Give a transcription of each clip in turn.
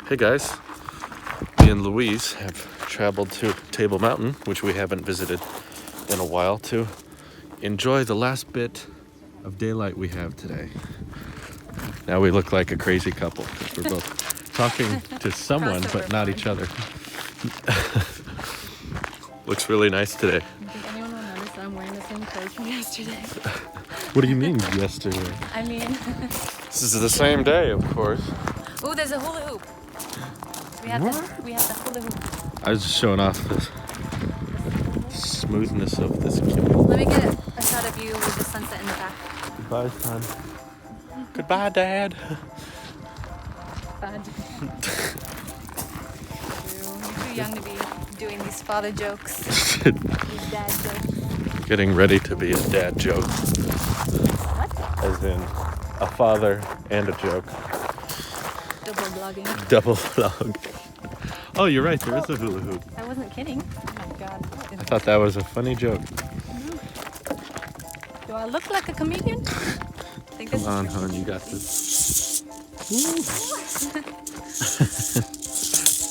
Hey guys, me and Louise have traveled to Table Mountain, which we haven't visited in a while, to enjoy the last bit of daylight we have today. Now we look like a crazy couple because we're both talking to someone but not each other. Looks really nice today. Does anyone will notice that I'm wearing the same clothes from yesterday? What do you mean yesterday? I mean... This is the same day, of course. Oh, there's a hula hoop. We have the hula hoop. I was just showing off the smoothness of this gimbal. Let me get a shot of you with the sunset in the back. Goodbye, son. Goodbye, Dad. Bad. You're too young to be doing these father jokes. These dad jokes. Getting ready to be a dad joke. What? As in a father and a joke. Double vlogging. Double vlog. Oh, you're right. There is a hula hoop. I wasn't kidding. Oh my god. I thought that was a funny joke. Do I look like a comedian? Come on, hon. You got this.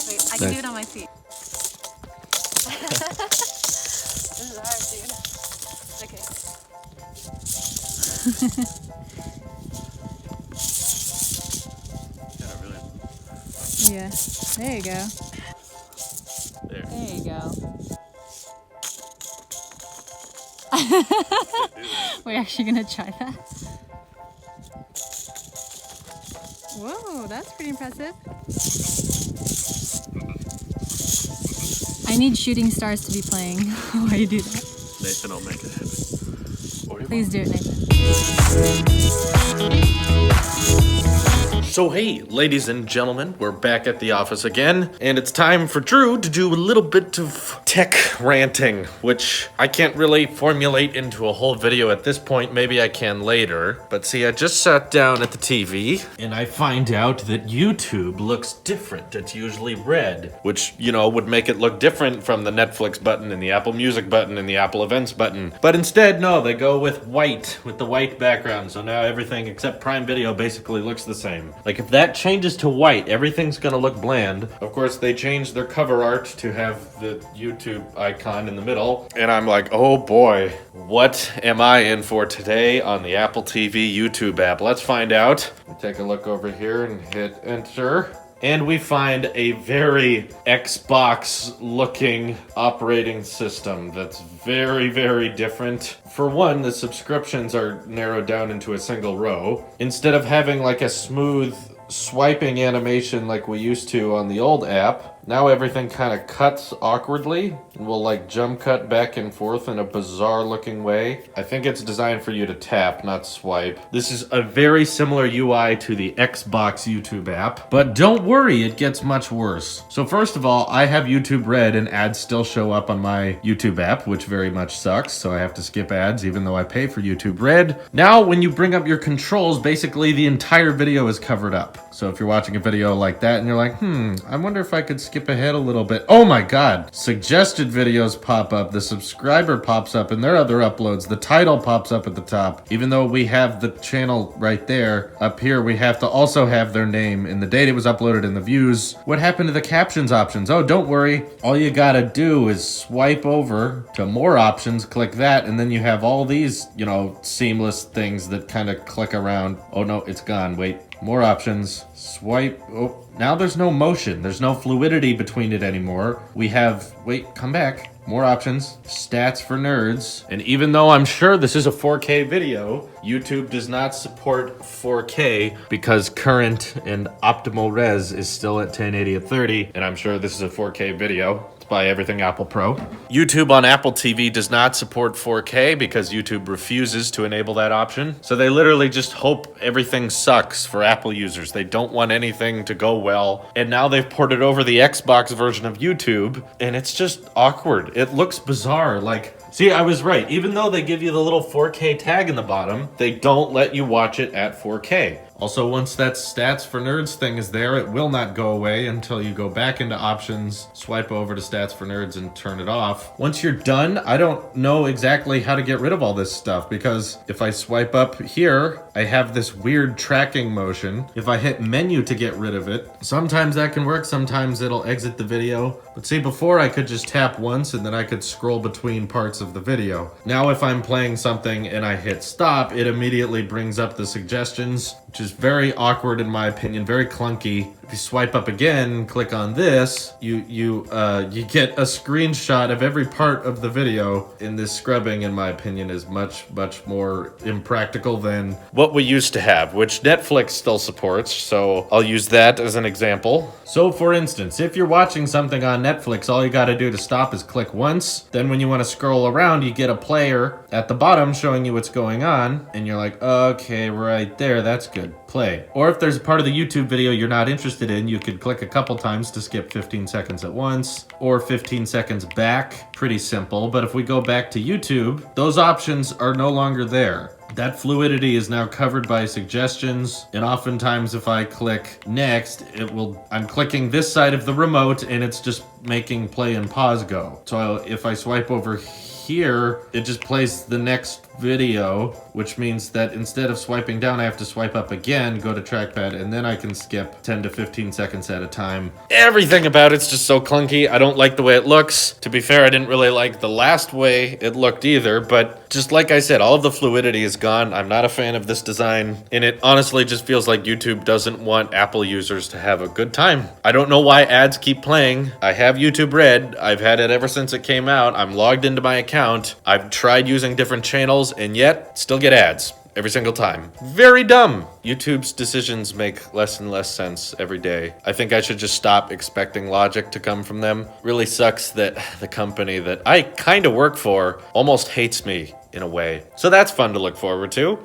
Wait, I can do it on my feet. This is hard, dude. Okay. Yeah. There you go. There you go. We're actually gonna try that. Whoa, that's pretty impressive. I need shooting stars to be playing while you do that. Nathan will make it happen. Please do it, Nathan. So hey, ladies and gentlemen, we're back at the office again, and it's time for Drew to do a little bit of tech ranting, which I can't really formulate into a whole video at this point. Maybe I can later. But see, I just sat down at the TV, and I find out that YouTube looks different. It's usually red, which, you know, would make it look different from the Netflix button and the Apple Music button and the Apple Events button. But instead, no, they go with white, with the white background. So now everything except Prime Video basically looks the same. Like, if that changes to white, everything's gonna look bland. Of course, they changed their cover art to have the YouTube icon in the middle. And I'm like, oh boy, what am I in for today on the Apple TV YouTube app? Let's find out. We take a look over here and hit enter. And we find a very Xbox-looking operating system that's very, very different. For one, the subscriptions are narrowed down into a single row. Instead of having like a smooth swiping animation like we used to on the old app, now everything kind of cuts awkwardly and will like jump cut back and forth in a bizarre looking way. I think it's designed for you to tap, not swipe. This is a very similar UI to the Xbox YouTube app, but don't worry, it gets much worse. So first of all, I have YouTube Red and ads still show up on my YouTube app, which very much sucks, so I have to skip ads even though I pay for YouTube Red. Now, when you bring up your controls, basically the entire video is covered up. So if you're watching a video like that and you're like, I wonder if I could skip ahead a little bit. Oh my God, suggested videos pop up, the subscriber pops up in their other uploads, the title pops up at the top. Even though we have the channel right there, up here we have to also have their name in the date it was uploaded in the views. What happened to the captions options? Oh, don't worry. All you gotta do is swipe over to more options, click that, and then you have all these, you know, seamless things that kind of click around. Oh no, it's gone, wait. More options, swipe, oh, now there's no motion, there's no fluidity between it anymore. We have, wait, come back, more options, stats for nerds. And even though I'm sure this is a 4K video, YouTube does not support 4K because current and optimal res is still at 1080 at 30, and I'm sure this is a 4K video. By Everything Apple Pro. YouTube on Apple TV does not support 4K because YouTube refuses to enable that option. So they literally just hope everything sucks for Apple users. They don't want anything to go well. And now they've ported over the Xbox version of YouTube, and it's just awkward. It looks bizarre. Like, see, I was right. Even though they give you the little 4K tag in the bottom, they don't let you watch it at 4K. Also, once that stats for nerds thing is there, it will not go away until you go back into options, swipe over to stats for nerds and turn it off. Once you're done, I don't know exactly how to get rid of all this stuff, because if I swipe up here, I have this weird tracking motion. If I hit menu to get rid of it, sometimes that can work, sometimes it'll exit the video. But see, before I could just tap once and then I could scroll between parts of the video. Now if I'm playing something and I hit stop, it immediately brings up the suggestions, which is very awkward in my opinion, very clunky. If you swipe up again, click on this, you get a screenshot of every part of the video. And this scrubbing, in my opinion, is much more impractical than what we used to have, which Netflix still supports, so I'll use that as an example. So for instance, if you're watching something on Netflix, all you gotta do to stop is click once. Then when you wanna scroll around, you get a player at the bottom showing you what's going on, and you're like, okay, right there, that's good, play. Or if there's a part of the YouTube video you're not interested in, you could click a couple times to skip 15 seconds at once, or 15 seconds back. Pretty simple, but if we go back to YouTube, those options are no longer there. That fluidity is now covered by suggestions, and oftentimes if I click next, I'm clicking this side of the remote and it's just making play and pause go. So if I swipe over here, it just plays the next video, which means that instead of swiping down, I have to swipe up again, go to trackpad, and then I can skip 10 to 15 seconds at a time. Everything about it's just so clunky. I don't like the way it looks. To be fair, I didn't really like the last way it looked either, but just like I said, all of the fluidity is gone. I'm not a fan of this design, and it honestly just feels like YouTube doesn't want Apple users to have a good time. I don't know why ads keep playing. I have YouTube Red. I've had it ever since it came out. I'm logged into my account. I've tried using different channels, and yet still get ads every single time. Very dumb. YouTube's decisions make less and less sense every day. I think I should just stop expecting logic to come from them. Really sucks that the company that I kind of work for almost hates me in a way. So that's fun to look forward to.